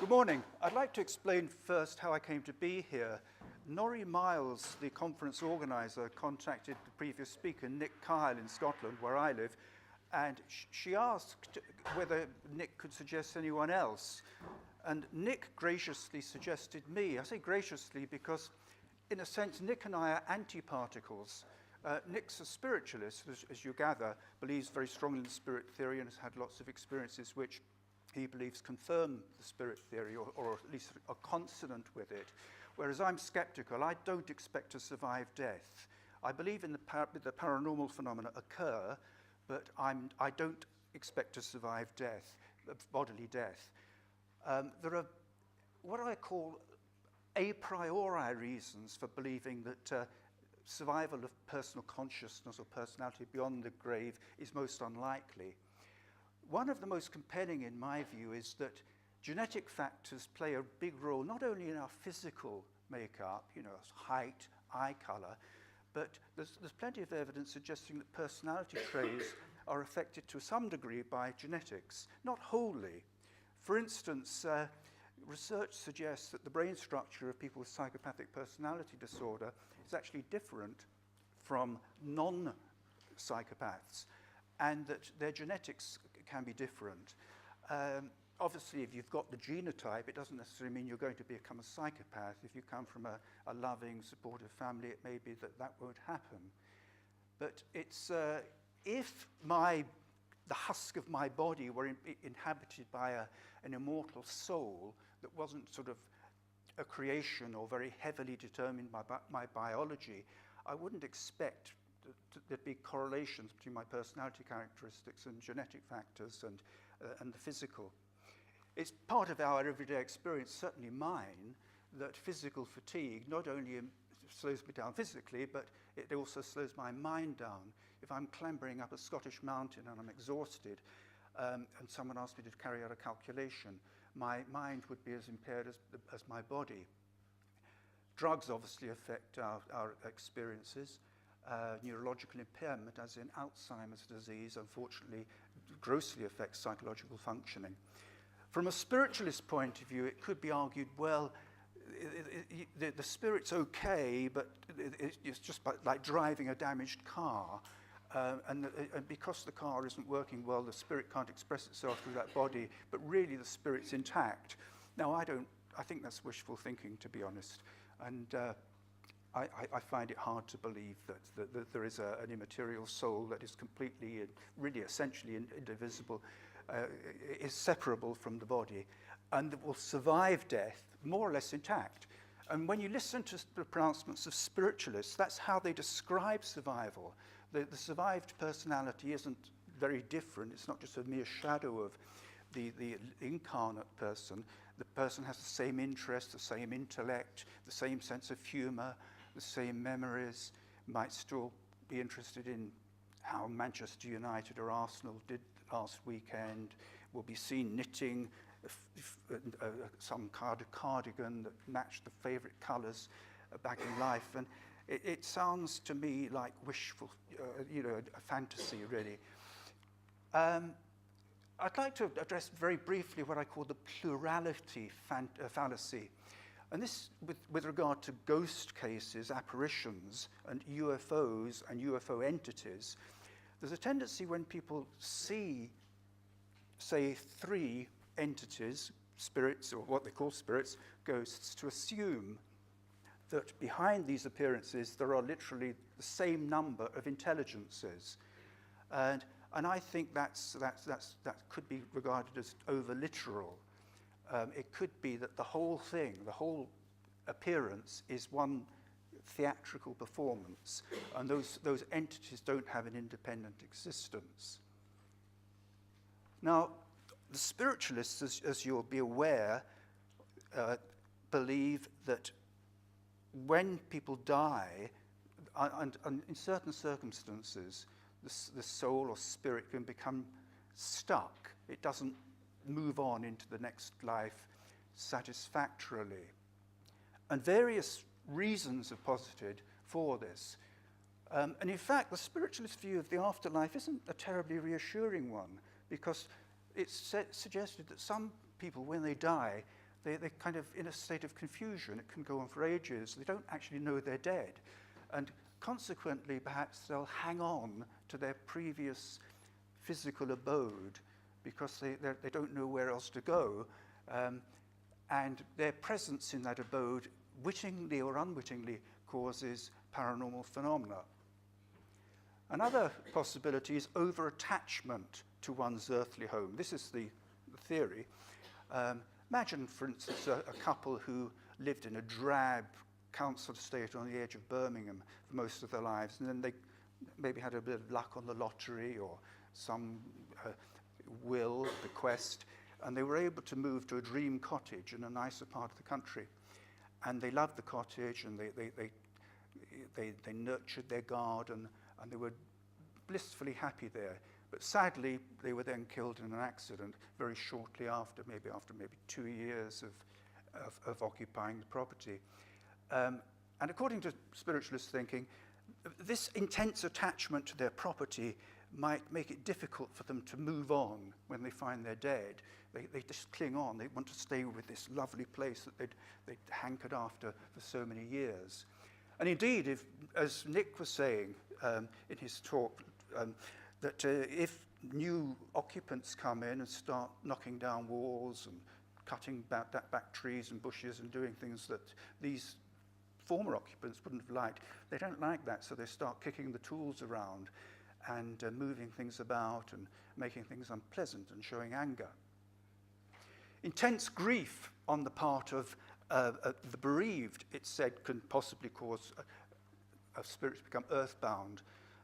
Good morning. I'd like to explain first how I came to be here. Norrie Miles, the conference organizer, contacted the previous speaker, Nick Kyle, in Scotland, where I live, and she asked whether Nick could suggest anyone else. And Nick graciously suggested me. I say graciously because, in a sense, Nick and I are antiparticles. Nick's a spiritualist, as you gather, believes very strongly in spirit theory and has had lots of experiences which he believes confirm the spirit theory, or at least are consonant with it. Whereas I'm skeptical. I don't expect to survive death. I believe in the paranormal phenomena occur, but I don't expect to survive death, bodily death. There are what I call a priori reasons for believing that survival of personal consciousness or personality beyond the grave is most unlikely. One of the most compelling, in my view, is that genetic factors play a big role, not only in our physical makeup, height, eye color, but there's plenty of evidence suggesting that personality traits are affected to some degree by genetics, not wholly. For instance, research suggests that the brain structure of people with psychopathic personality disorder is actually different from non-psychopaths, and that their genetics can be different. Obviously, if you've got the genotype, it doesn't necessarily mean you're going to become a psychopath. If you come from a loving, supportive family, it may be that won't happen. But it's if the husk of my body were inhabited by an immortal soul that wasn't sort of a creation or very heavily determined by my biology, I wouldn't expect there'd be correlations between my personality characteristics and genetic factors and the physical. It's part of our everyday experience, certainly mine, that physical fatigue not only slows me down physically, but it also slows my mind down. If I'm clambering up a Scottish mountain and I'm exhausted, and someone asked me to carry out a calculation, my mind would be as impaired as my body. Drugs obviously affect our experiences. Neurological impairment, as in Alzheimer's disease, unfortunately grossly affects psychological functioning. From a spiritualist point of view, it could be argued, well, the spirit's okay, but it's just like driving a damaged car. And because the car isn't working well, the spirit can't express itself through that body, but really the spirit's intact. Now, I think that's wishful thinking, to be honest. And I find it hard to believe that there is an immaterial soul that is completely, really essentially indivisible, is separable from the body, and that will survive death more or less intact. And when you listen to the pronouncements of spiritualists, that's how they describe survival. The survived personality isn't very different. It's not just a mere shadow of the incarnate person. The person has the same interests, the same intellect, the same sense of humor, the same memories, might still be interested in how Manchester United or Arsenal did last weekend, will be seen knitting some cardigan that matched the favorite colors back in life. And it sounds to me like wishful, a fantasy, really. I'd like to address very briefly what I call the plurality fallacy. And this, with regard to ghost cases, apparitions, and UFOs and UFO entities, there's a tendency when people see, say, 3 entities, spirits, or what they call spirits, ghosts, to assume that behind these appearances there are literally the same number of intelligences. And I think that could be regarded as over-literal. It could be that the whole thing, the whole appearance, is one theatrical performance, and those entities don't have an independent existence. Now, the spiritualists, as you'll be aware, believe that when people die, and in certain circumstances, the soul or spirit can become stuck. It doesn't move on into the next life satisfactorily. And various reasons are posited for this. And in fact, the spiritualist view of the afterlife isn't a terribly reassuring one, because it's suggested that some people, when they die, they're kind of in a state of confusion. It can go on for ages. They don't actually know they're dead. And consequently, perhaps they'll hang on to their previous physical abode because they don't know where else to go. And their presence in that abode, wittingly or unwittingly, causes paranormal phenomena. Another possibility is over-attachment to one's earthly home. This is the theory. Imagine, for instance, a couple who lived in a drab council estate on the edge of Birmingham for most of their lives, and then they maybe had a bit of luck on the lottery or some will, bequest, and they were able to move to a dream cottage in a nicer part of the country. And they loved the cottage, and they nurtured their garden, and they were blissfully happy there. But sadly, they were then killed in an accident very shortly after maybe 2 years of occupying the property. And according to spiritualist thinking, this intense attachment to their property might make it difficult for them to move on when they find they're dead. They just cling on. They want to stay with this lovely place that they'd hankered after for so many years. And indeed, if, as Nick was saying in his talk, that if new occupants come in and start knocking down walls and cutting back trees and bushes and doing things that these former occupants wouldn't have liked, they don't like that, so they start kicking the tools around and moving things about and making things unpleasant and showing anger. Intense grief on the part of the bereaved, it's said, can possibly cause a spirit to become earthbound.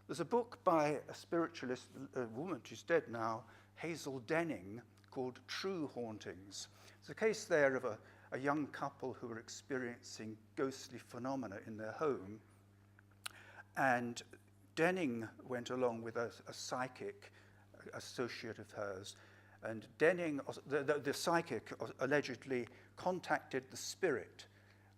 There's a book by a spiritualist, a woman who's dead now, Hazel Denning, called True Hauntings. There's a case there of a young couple who were experiencing ghostly phenomena in their home, and Denning went along with a psychic associate of hers, and Denning, the psychic, allegedly contacted the spirit,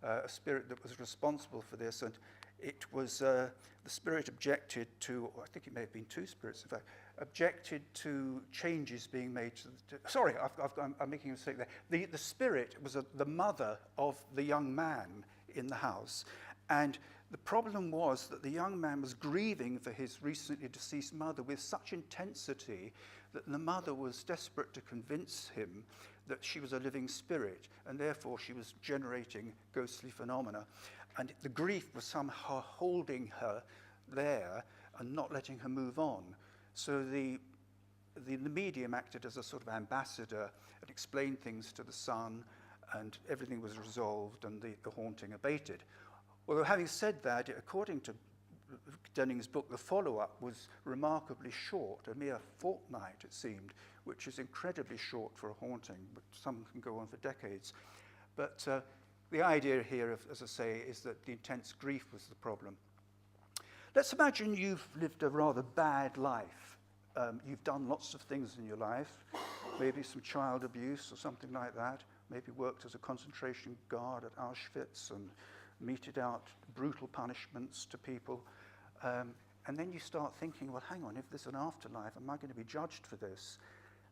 a spirit that was responsible for this, and it was the spirit objected to, or I think it may have been two spirits, in fact, objected to changes being made to sorry, I'm making a mistake there. The spirit was the mother of the young man in the house, and the problem was that the young man was grieving for his recently deceased mother with such intensity that the mother was desperate to convince him that she was a living spirit, and therefore she was generating ghostly phenomena. And the grief was somehow holding her there and not letting her move on. So the medium acted as a sort of ambassador and explained things to the son, and everything was resolved and the haunting abated. Although having said that, according to Denning's book, the follow-up was remarkably short, a mere fortnight it seemed, which is incredibly short for a haunting, but some can go on for decades. But the idea here, as I say, is that the intense grief was the problem. Let's imagine you've lived a rather bad life. You've done lots of things in your life, maybe some child abuse or something like that, maybe worked as a concentration guard at Auschwitz and meted out brutal punishments to people. And then you start thinking, well, hang on, if there's an afterlife, am I going to be judged for this?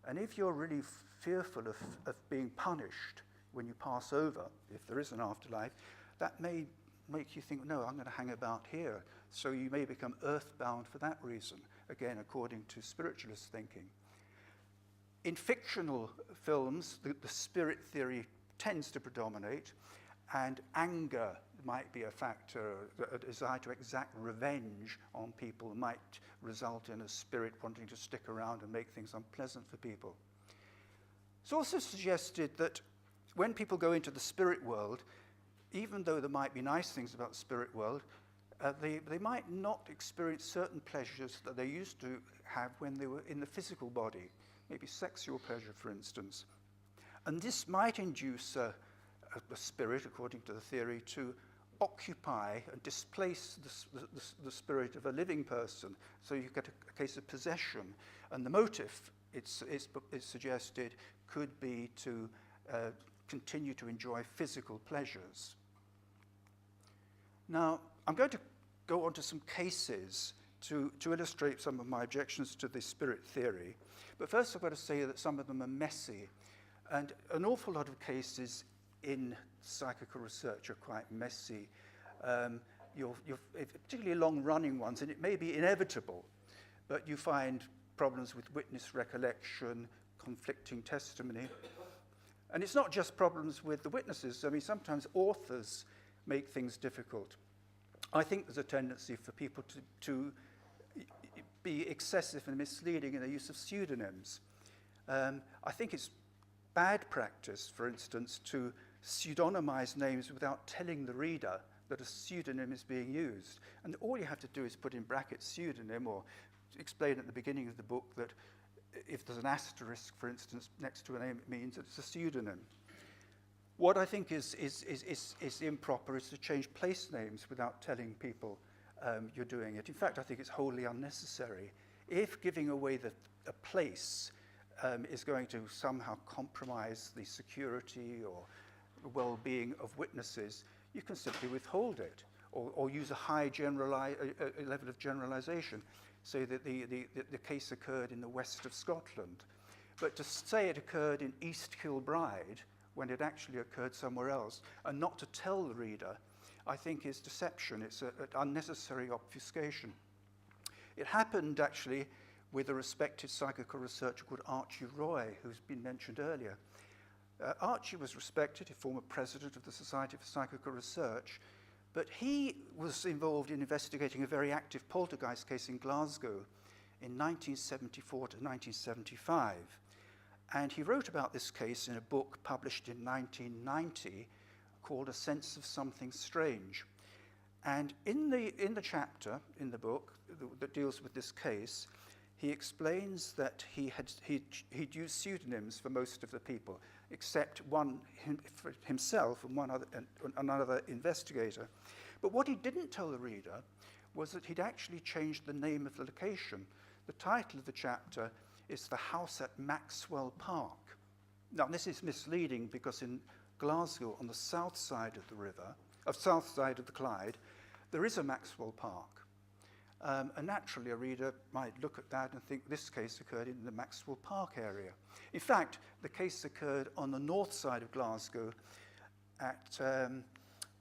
And if you're really fearful of being punished when you pass over, if there is an afterlife, that may make you think, no, I'm going to hang about here. So you may become earthbound for that reason, again, according to spiritualist thinking. In fictional films, the spirit theory tends to predominate, and anger might be a factor. A desire to exact revenge on people might result in a spirit wanting to stick around and make things unpleasant for people. It's also suggested that when people go into the spirit world, even though there might be nice things about the spirit world, they might not experience certain pleasures that they used to have when they were in the physical body, maybe sexual pleasure, for instance. And this might induce a spirit, according to the theory, to occupy and displace the spirit of a living person. So you get a case of possession. And the motive, it's suggested, could be to continue to enjoy physical pleasures. Now, I'm going to go on to some cases to illustrate some of my objections to this spirit theory. But first I've got to say that some of them are messy. And an awful lot of cases in psychical research are quite messy. Particularly long-running ones, and it may be inevitable, but you find problems with witness recollection, conflicting testimony. And it's not just problems with the witnesses. I mean, sometimes authors make things difficult. I think there's a tendency for people to be excessive and misleading in the use of pseudonyms. I think it's bad practice, for instance, to pseudonymize names without telling the reader that a pseudonym is being used. And all you have to do is put in brackets pseudonym, or explain at the beginning of the book that if there's an asterisk, for instance, next to a name, it means that it's a pseudonym. What I think is improper is to change place names without telling people you're doing it. In fact, I think it's wholly unnecessary. If giving away a place is going to somehow compromise the security or well-being of witnesses, you can simply withhold it, or use a high level of generalization, say that the case occurred in the west of Scotland. But to say it occurred in East Kilbride when it actually occurred somewhere else, and not to tell the reader, I think is deception. It's an unnecessary obfuscation. It happened actually with a respected psychical researcher called Archie Roy, who's been mentioned earlier. Archie was respected, a former president of the Society for Psychical Research, but he was involved in investigating a very active poltergeist case in Glasgow in 1974 to 1975. And he wrote about this case in a book published in 1990 called A Sense of Something Strange. And in the chapter in the book that deals with this case, he explains that he'd used pseudonyms for most of the people, except one for himself and another investigator. But what he didn't tell the reader was that he'd actually changed the name of the location. The title of the chapter is The House at Maxwell Park. Now, this is misleading because in Glasgow, on the south side of the Clyde, there is a Maxwell Park. And naturally, a reader might look at that and think this case occurred in the Maxwell Park area. In fact, the case occurred on the north side of Glasgow at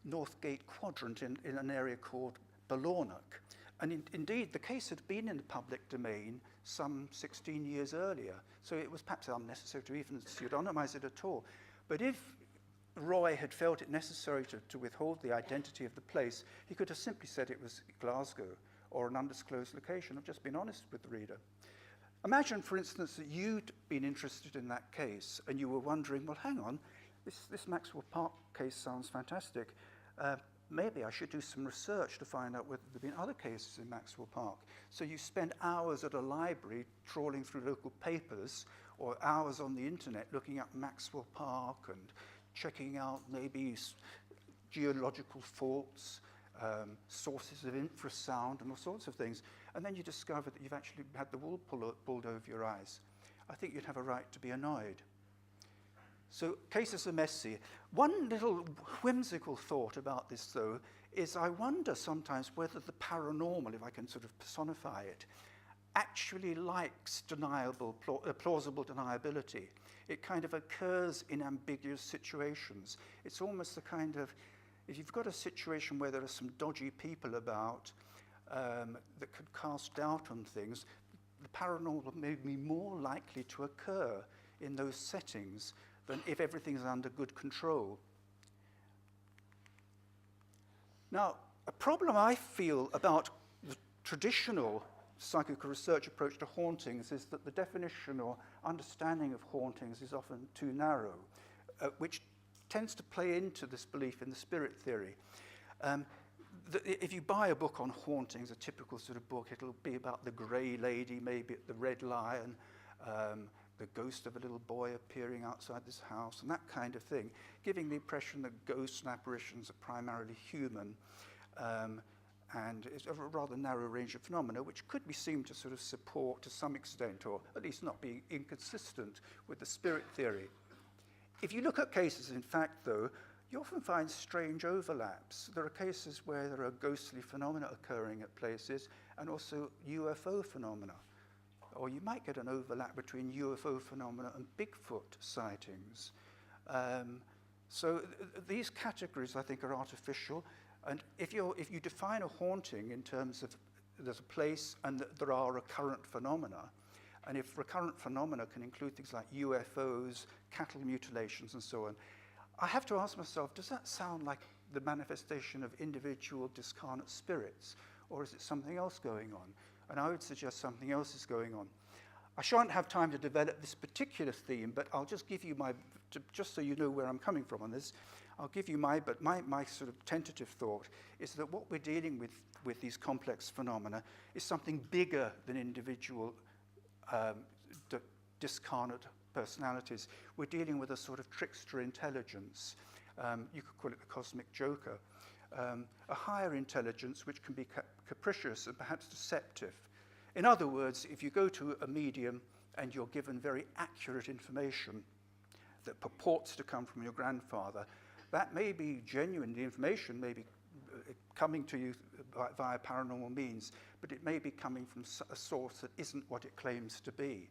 Northgate Quadrant in an area called Ballornock. And indeed, the case had been in the public domain some 16 years earlier, so it was perhaps unnecessary to even pseudonymize it at all. But if Roy had felt it necessary to withhold the identity of the place, he could have simply said it was Glasgow or an undisclosed location. I've just been honest with the reader. Imagine, for instance, that you'd been interested in that case and you were wondering, well, hang on, this Maxwell Park case sounds fantastic. Maybe I should do some research to find out whether there have been other cases in Maxwell Park. So you spend hours at a library trawling through local papers, or hours on the internet looking up Maxwell Park and checking out maybe geological faults, sources of infrasound and all sorts of things. And then you discover that you've actually had the wool pulled over your eyes. I think you'd have a right to be annoyed. So cases are messy. One little whimsical thought about this, though, is I wonder sometimes whether the paranormal, if I can sort of personify it, actually likes plausible deniability. It kind of occurs in ambiguous situations. It's almost the kind of, if you've got a situation where there are some dodgy people about that could cast doubt on things, the paranormal may be more likely to occur in those settings than if everything's under good control. Now, a problem I feel about the traditional psychical research approach to hauntings is that the definition or understanding of hauntings is often too narrow, which tends to play into this belief in the spirit theory. If you buy a book on hauntings, a typical sort of book, it'll be about the grey lady, maybe the red lion, the ghost of a little boy appearing outside this house, and that kind of thing, giving the impression that ghosts and apparitions are primarily human, and it's a rather narrow range of phenomena, which could be seen to sort of support to some extent, or at least not being inconsistent with the spirit theory. If you look at cases, in fact, though, you often find strange overlaps. There are cases where there are ghostly phenomena occurring at places, and also UFO phenomena. Or you might get an overlap between UFO phenomena and Bigfoot sightings. So these categories, I think, are artificial. And if you define a haunting in terms of there's a place and there are recurrent phenomena, and if recurrent phenomena can include things like UFOs, cattle mutilations, and so on, I have to ask myself, does that sound like the manifestation of individual discarnate spirits, or is it something else going on? And I would suggest something else is going on. I shan't have time to develop this particular theme, but I'll just give you just so you know where I'm coming from on this, I'll give you my sort of tentative thought is that what we're dealing with these complex phenomena is something bigger than individual discarnate personalities. We're dealing with a sort of trickster intelligence. You could call it the cosmic joker. A higher intelligence which can be capricious and perhaps deceptive. In other words, if you go to a medium and you're given very accurate information that purports to come from your grandfather, that may be genuine. The information may be coming to you via paranormal means, but it may be coming from a source that isn't what it claims to be.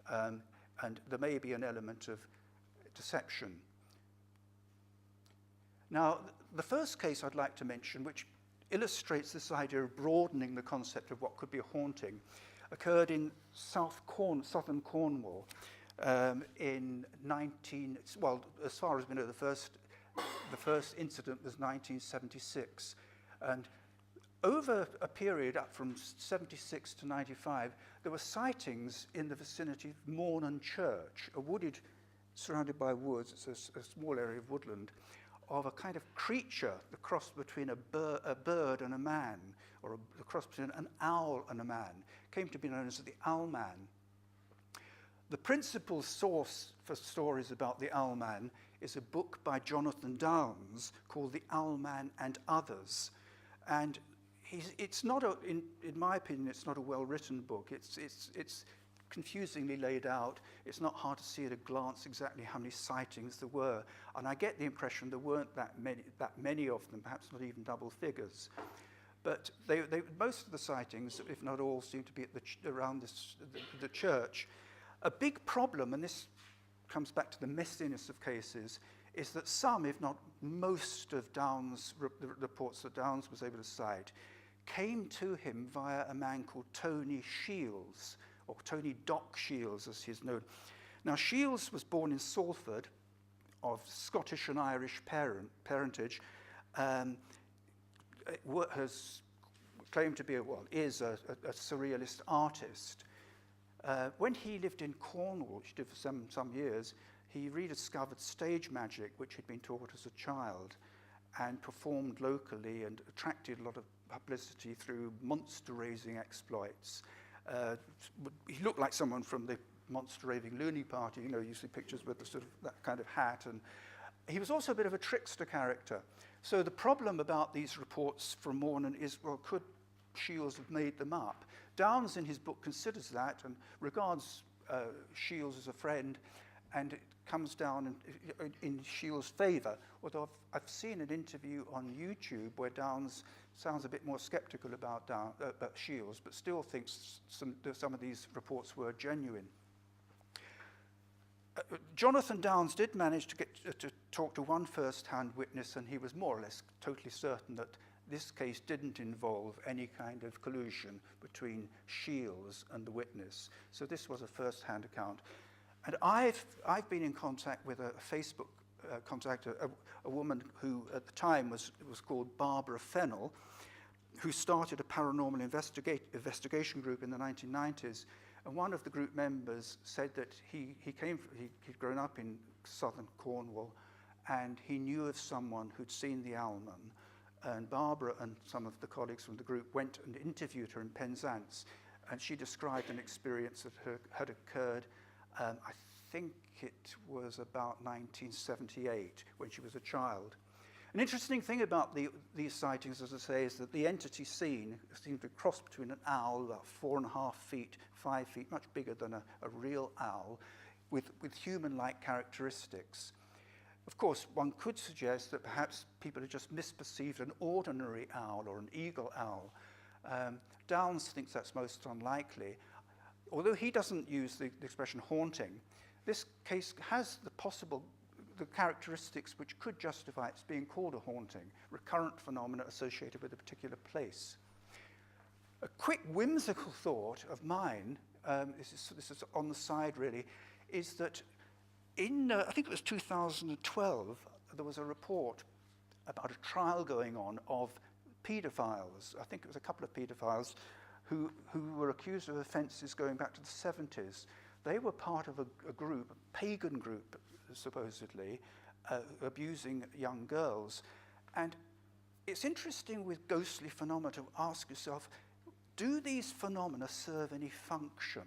And there may be an element of deception. Now, the first case I'd like to mention, which illustrates this idea of broadening the concept of what could be a haunting, occurred in southern Cornwall in as far as we know, the first incident was 1976. And over a period up from 76 to 95, there were sightings in the vicinity of Mornan Church, a wooded, surrounded by woods, it's a small area of woodland, of a kind of creature, the cross between a bird and a man, or the cross between an owl and a man, came to be known as the Owlman. The principal source for stories about the Owlman is a book by Jonathan Downes called The Owlman and Others. And it's not, in my opinion, it's not a well-written book. It's confusingly laid out. It's not hard to see at a glance exactly how many sightings there were. And I get the impression there weren't that many of them, perhaps not even double figures. But most of the sightings, if not all, seem to be around the church. A big problem, and this comes back to the messiness of cases, is that some, if not most, of Downes' reports that Downes was able to cite came to him via a man called Tony Shields, or Tony Doc Shields, as he's known. Now, Shields was born in Salford, of Scottish and Irish parentage, has claimed to be, is a surrealist artist. When he lived in Cornwall, which he did for some years, he rediscovered stage magic, which he'd been taught as a child, and performed locally and attracted a lot of publicity through monster-raising exploits. He looked like someone from the monster-raving loony party. You know, you see pictures with the sort of that kind of hat. And he was also a bit of a trickster character. So the problem about these reports from Mornan is, well, could Shields have made them up? Downes, in his book, considers that and regards Shields as a friend, and it comes down in Shields' favour. Although I've seen an interview on YouTube where Downes sounds a bit more sceptical about Shields, but still thinks some of these reports were genuine. Jonathan Downes did manage to talk to one first-hand witness, and he was more or less totally certain that this case didn't involve any kind of collusion between Shields and the witness. So this was a first-hand account. And I've been in contact with a Facebook contact, a woman who at the time was called Barbara Fennell, who started a paranormal investigation group in the 1990s. And one of the group members said that he'd grown up in southern Cornwall, and he knew of someone who'd seen the Owlman. And Barbara and some of the colleagues from the group went and interviewed her in Penzance, and she described an experience that had occurred, I think it was about 1978, when she was a child. An interesting thing about these sightings, as I say, is that the entity seen seemed to cross between an owl, about 4.5 feet, 5 feet, much bigger than a real owl, with human-like characteristics. Of course, one could suggest that perhaps people had just misperceived an ordinary owl or an eagle owl. Downes thinks that's most unlikely. Although he doesn't use the expression haunting, this case has the possible the characteristics which could justify its being called a haunting, recurrent phenomena associated with a particular place. A quick whimsical thought of mine, this is on the side really, is that in, I think it was 2012, there was a report about a trial going on of paedophiles. I think it was a couple of paedophiles who were accused of offences going back to the 70s. They were part of a group, a pagan group, supposedly, abusing young girls. And it's interesting with ghostly phenomena to ask yourself, do these phenomena serve any function?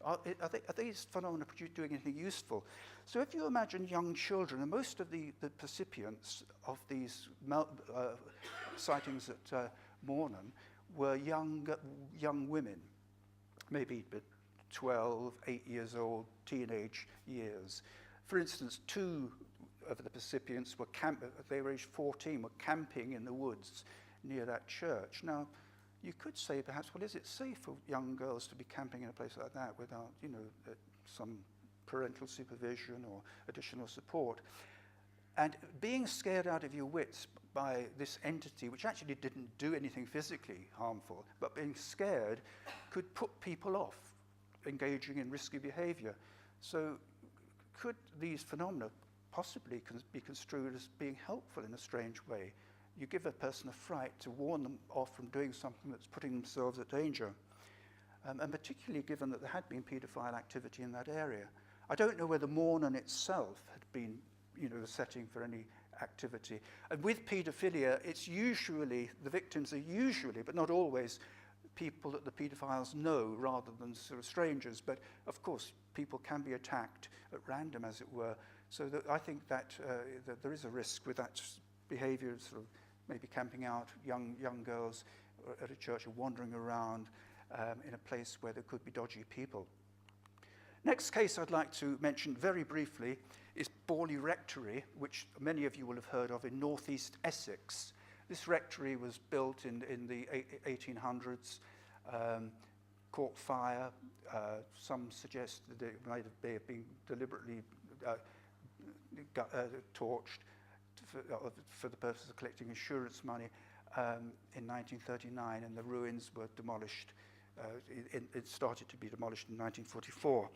Are these phenomena doing anything useful? So if you imagine young children, and most of the recipients of these sightings at Mornan were young women, maybe 12, 8 years old, teenage years. For instance, 2 of the recipients were they were aged 14, were camping in the woods near that church. Now, you could say perhaps, well, is it safe for young girls to be camping in a place like that without, some parental supervision or additional support? And being scared out of your wits by this entity, which actually didn't do anything physically harmful, but being scared could put people off engaging in risky behavior. So could these phenomena possibly be construed as being helpful in a strange way? You give a person a fright to warn them off from doing something that's putting themselves at danger. And particularly given that there had been paedophile activity in that area. I don't know whether Mornan itself had been, the setting for any activity. And with paedophilia, it's usually, the victims are usually, but not always, people that the paedophiles know rather than sort of strangers. But of course, people can be attacked at random, as it were. So that I think that there is a risk with that behavior, sort of maybe camping out young girls at a church or wandering around in a place where there could be dodgy people. Next case I'd like to mention very briefly is Borley Rectory, which many of you will have heard of in northeast Essex. This rectory was built in the 1800s, caught fire. Some suggest that it might have been deliberately torched for the purpose of collecting insurance money in 1939, and the ruins were demolished. It started to be demolished in 1944.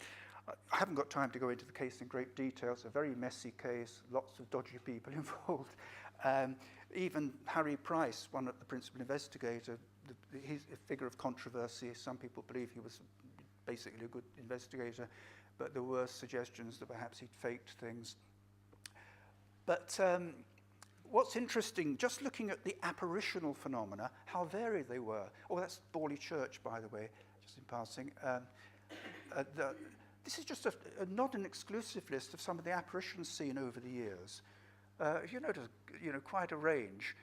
I haven't got time to go into the case in great detail. It's a very messy case, lots of dodgy people involved. Even Harry Price, one of the principal investigator, he's a figure of controversy. Some people believe he was basically a good investigator, but there were suggestions that perhaps he'd faked things. But what's interesting, just looking at the apparitional phenomena, how varied they were. Oh, that's Borley Church, by the way, just in passing. This is just not an exclusive list of some of the apparitions seen over the years. You notice, quite a range.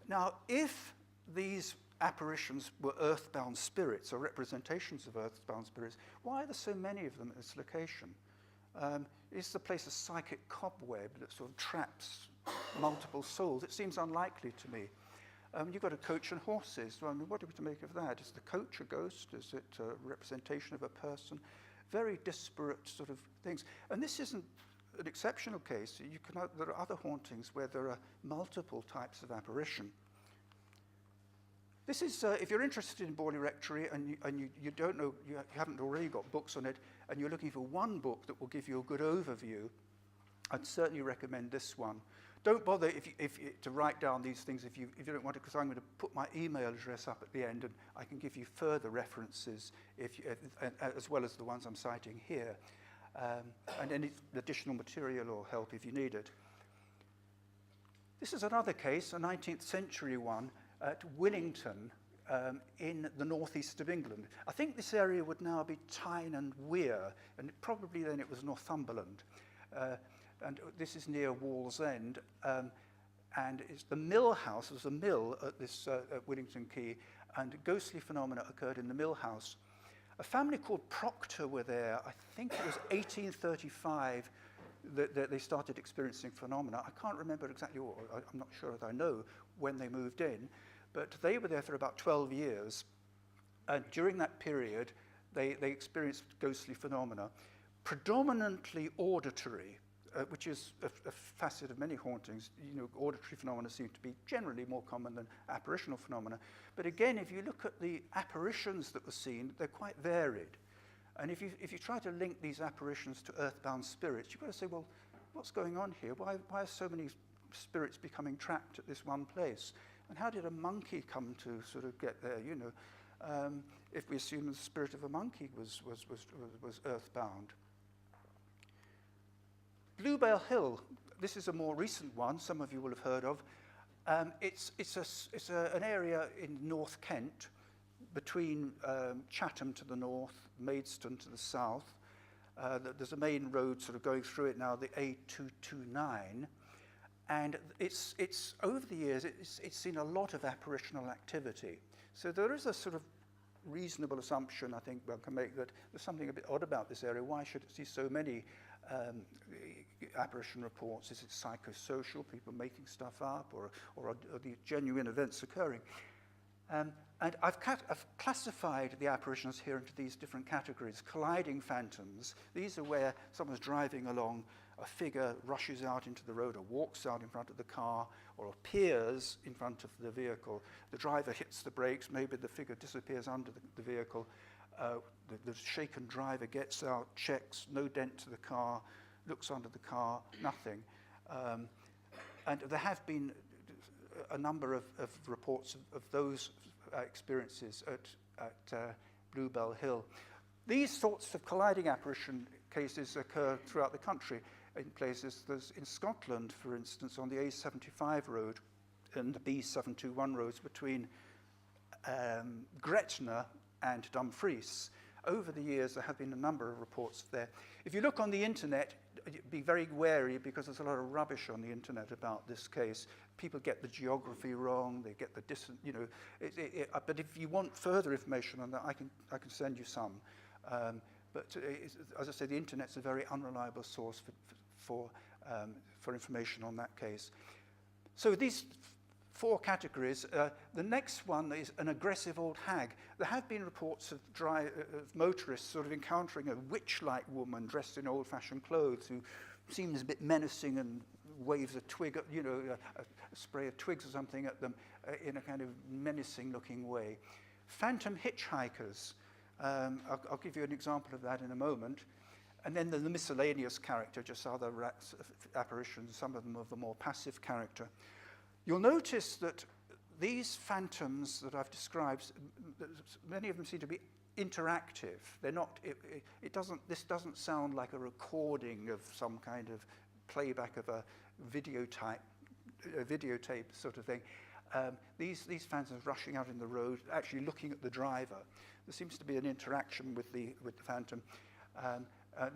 Now, if these apparitions were earthbound spirits or representations of earthbound spirits, why are there so many of them at this location? Is the place a psychic cobweb that sort of traps multiple souls? It seems unlikely to me. You've got a coach and horses. Well, I mean, what are we to make of that? Is the coach a ghost? Is it a representation of a person? Very disparate sort of things. And this isn't an exceptional case. There are other hauntings where there are multiple types of apparition. This is, if you're interested in Borley Rectory and you don't know, you haven't already got books on it, and you're looking for one book that will give you a good overview, I'd certainly recommend this one. Don't bother to write down these things if you don't want to, because I'm going to put my email address up at the end, and I can give you further references as well as the ones I'm citing here, and any additional material or help if you need it. This is another case, a 19th century one, at Willington in the northeast of England. I think this area would now be Tyne and Wear, and probably then it was Northumberland. And this is near Wallsend, and it's the mill house. There's a mill at this at Willington Quay, and ghostly phenomena occurred in the mill house. A family called Proctor were there. I think it was 1835 that they started experiencing phenomena. I can't remember exactly, I'm not sure that I know when they moved in, but they were there for about 12 years. And during that period, they experienced ghostly phenomena, predominantly auditory. which is a facet of many hauntings. You know, auditory phenomena seem to be generally more common than apparitional phenomena. But again, if you look at the apparitions that were seen, they're quite varied. And if you try to link these apparitions to earthbound spirits, you've got to say, well, what's going on here? Why are so many spirits becoming trapped at this one place? And how did a monkey come to sort of get there? You know, if we assume the spirit of a monkey was earthbound. Bluebell Hill, this is a more recent one, some of you will have heard of. It's an area in North Kent, between Chatham to the north, Maidstone to the south. There's a main road sort of going through it now, the A229. And it's over the years, it's seen a lot of apparitional activity. So there is a sort of reasonable assumption, I think, one can make that there's something a bit odd about this area. Why should it see so many apparition reports? Is it psychosocial, people making stuff up, or are the genuine events occurring? And I've classified the apparitions here into these different categories. Colliding phantoms, these are where someone's driving along, a figure rushes out into the road or walks out in front of the car or appears in front of the vehicle. The driver hits the brakes, maybe the figure disappears under the vehicle. The shaken driver gets out, checks, no dent to the car, looks under the car, nothing. And there have been a number of reports of those experiences at Bluebell Hill. These sorts of colliding apparition cases occur throughout the country in places. There's in Scotland, for instance, on the A75 road and the B721 roads between Gretna and Dumfries. Over the years, there have been a number of reports there. If you look on the internet, be very wary because there's a lot of rubbish on the internet about this case. People get the geography wrong, they get the distance, you know. But if you want further information on that, I can send you some. But as I say, the internet's a very unreliable source for information on that case. So these four categories. The next one is an aggressive old hag. There have been reports of motorists sort of encountering a witch-like woman dressed in old-fashioned clothes who seems a bit menacing and waves a twig, you know, a spray of twigs or something at them in a kind of menacing-looking way. Phantom hitchhikers. I'll give you an example of that in a moment. And then the miscellaneous character, just other apparitions, some of them of a more passive character. You'll notice that these phantoms that I've described, many of them seem to be interactive. They're not. This doesn't sound like a recording of some kind of playback of a videotape sort of thing. These phantoms rushing out in the road, actually looking at the driver. There seems to be an interaction with the phantom.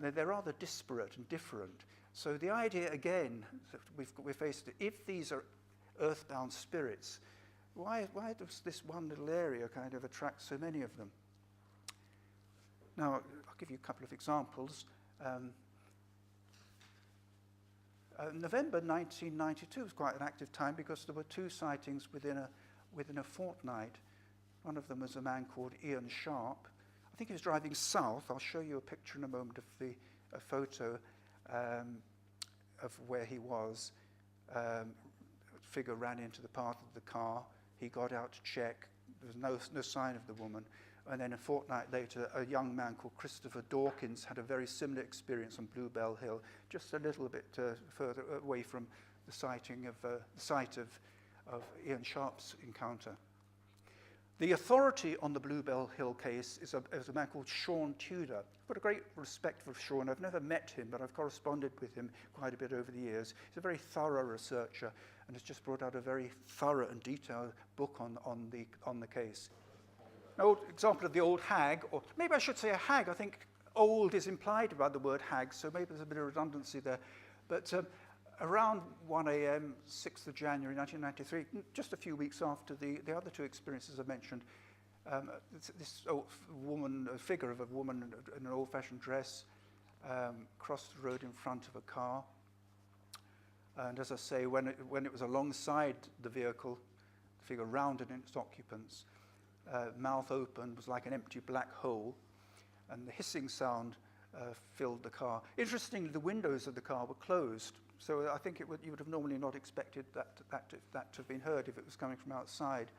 They're rather disparate and different. So the idea again that we're faced, if these are earthbound spirits, why does this one little area kind of attract so many of them? Now, I'll give you a couple of examples. November 1992 was quite an active time because there were two sightings within a fortnight. One of them was a man called Ian Sharp. I think he was driving south. I'll show you a picture in a moment of a photo of where he was. Figure ran into the path of the car. He got out to check. There was no sign of the woman. And then a fortnight later, a young man called Christopher Dawkins had a very similar experience on Bluebell Hill, just a little bit further away from the site of Ian Sharp's encounter. The authority on the Bluebell Hill case is a man called Sean Tudor. I've got a great respect for Sean. I've never met him, but I've corresponded with him quite a bit over the years. He's a very thorough researcher and has just brought out a very thorough and detailed book on the case. An old example of the old hag, or maybe I should say a hag. I think old is implied by the word hag, so maybe there's a bit of redundancy there. But around 1 a.m., 6th of January 1993, just a few weeks after the other two experiences I mentioned, this figure of a woman in an old-fashioned dress crossed the road in front of a car. And as I say, when it was alongside the vehicle, the figure rounded in its occupants, mouth open, was like an empty black hole, and the hissing sound filled the car. Interestingly, the windows of the car were closed, so I think you would have normally not expected that to have been heard if it was coming from outside.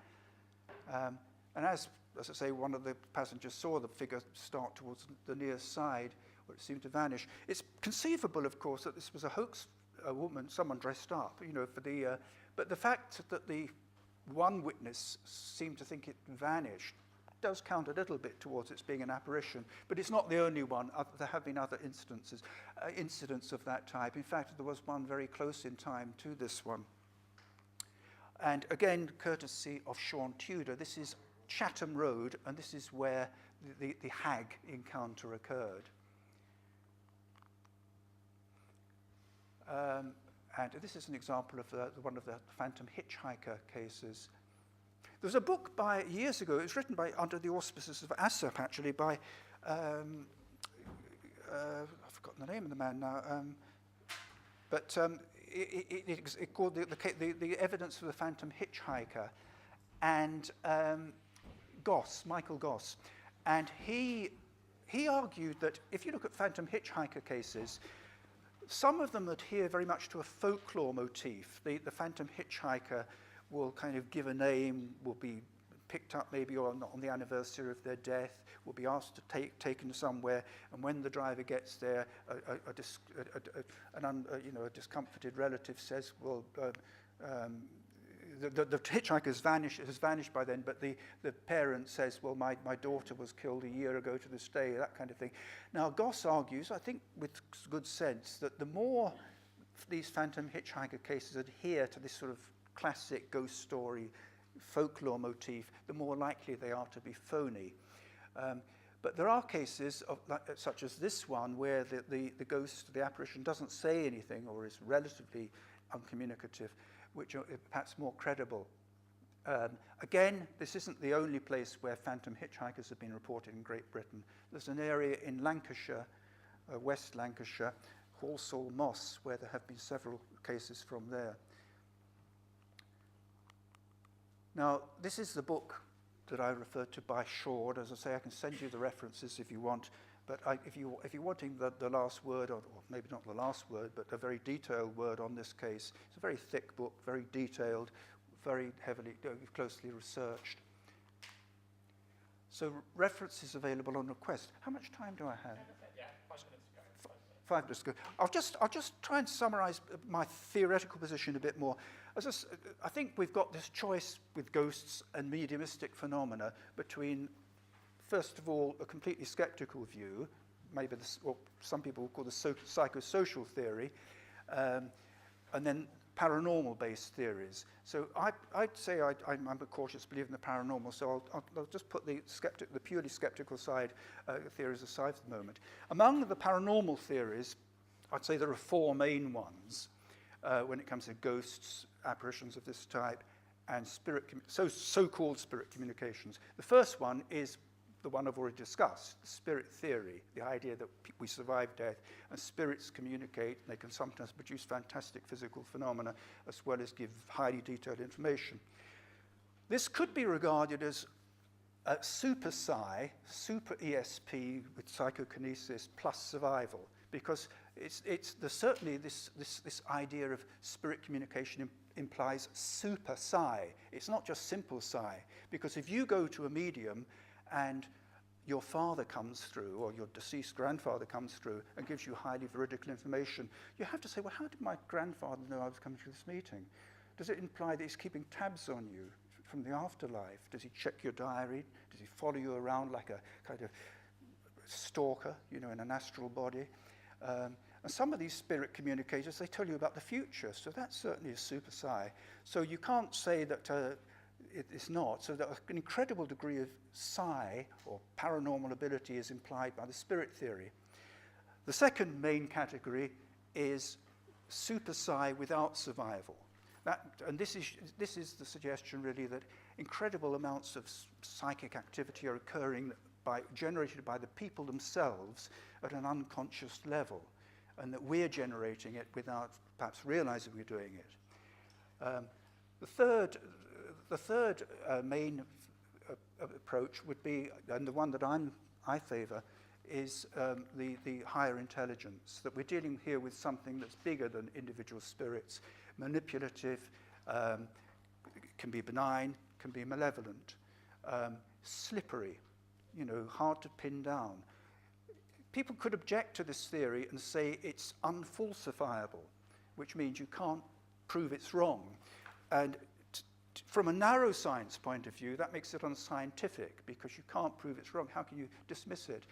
And as I say, one of the passengers saw the figure start towards the near side, where it seemed to vanish. It's conceivable, of course, that this was a hoax, a woman, someone dressed up, but the fact that the one witness seemed to think it vanished does count a little bit towards its being an apparition, but it's not the only one. There have been other incidents of that type. In fact, there was one very close in time to this one. And again, courtesy of Sean Tudor, this is Chatham Road, and this is where the hag encounter occurred. And this is an example of one of the phantom hitchhiker cases. There was a book years ago, it was written under the auspices of ASAP, actually, by, I've forgotten the name of the man now, but it's called the Evidence of the Phantom Hitchhiker, and Michael Goss. And he argued that if you look at phantom hitchhiker cases, some of them adhere very much to a folklore motif. The phantom hitchhiker will kind of give a name, will be picked up maybe on the anniversary of their death, will be asked to taken somewhere, and when the driver gets there, a discomforted relative says, well, the hitchhiker has vanished by then, but the parent says, well, my daughter was killed a year ago to this day, that kind of thing. Now, Goss argues, I think with good sense, that the more these phantom hitchhiker cases adhere to this sort of classic ghost story folklore motif, the more likely they are to be phony. But there are cases such as this one where the ghost, the apparition, doesn't say anything or is relatively uncommunicative, which are perhaps more credible. Again, this isn't the only place where phantom hitchhikers have been reported in Great Britain. There's an area in Lancashire, West Lancashire, Halsall Moss, where there have been several cases from there. Now, this is the book that I referred to by Shaw. As I say, I can send you the references if you want, but if you're wanting the last word, or maybe not the last word, but a very detailed word on this case, it's a very thick book, very detailed, very closely researched. So references available on request. How much time do I have? Yeah, 5 minutes ago. 5 minutes ago. I'll just try and summarize my theoretical position a bit more. I think we've got this choice with ghosts and mediumistic phenomena between, first of all, a completely skeptical view, maybe what some people call the psychosocial theory, and then paranormal-based theories. So I'd say I'm a cautious believer in the paranormal, so I'll just put the purely skeptical side theories aside for the moment. Among the paranormal theories, I'd say there are 4 main ones when it comes to ghosts, apparitions of this type, and so-called spirit communications. The first one is the one I've already discussed, the spirit theory, the idea that we survive death and spirits communicate, and they can sometimes produce fantastic physical phenomena as well as give highly detailed information. This could be regarded as a super psi, super ESP with psychokinesis plus survival, because certainly this idea of spirit communication implies super psi. It's not just simple psi, because if you go to a medium and your father comes through, or your deceased grandfather comes through and gives you highly veridical information, you have to say, well, how did my grandfather know I was coming to this meeting? Does it imply that he's keeping tabs on you from the afterlife? Does he check your diary? Does he follow you around like a kind of stalker, in an astral body? And some of these spirit communicators, they tell you about the future, so that's certainly a super psi. So you can't say that it's not, so that an incredible degree of psi, or paranormal ability, is implied by the spirit theory. The second main category is super psi without survival. And this is the suggestion, really, that incredible amounts of psychic activity are occurring generated by the people themselves at an unconscious level, and that we're generating it without perhaps realizing we're doing it. The third main approach would be, and the one that I favor, is the higher intelligence, that we're dealing here with something that's bigger than individual spirits, manipulative, can be benign, can be malevolent, slippery, hard to pin down. People could object to this theory and say it's unfalsifiable, which means you can't prove it's wrong. And from a narrow science point of view, that makes it unscientific, because you can't prove it's wrong. How can you dismiss it?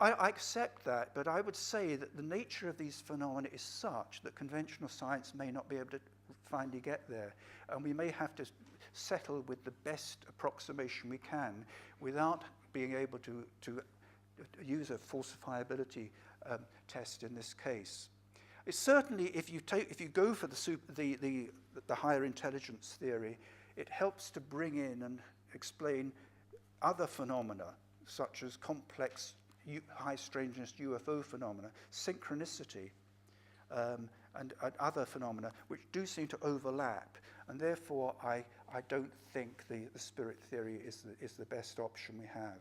I accept that, but I would say that the nature of these phenomena is such that conventional science may not be able to finally get there, and we may have to settle with the best approximation we can without being able to use a falsifiability test in this case. It's certainly, if you go for the higher intelligence theory, it helps to bring in and explain other phenomena, such as complex high strangeness UFO phenomena, synchronicity, and other phenomena which do seem to overlap. And therefore, I don't think the spirit theory is the best option we have.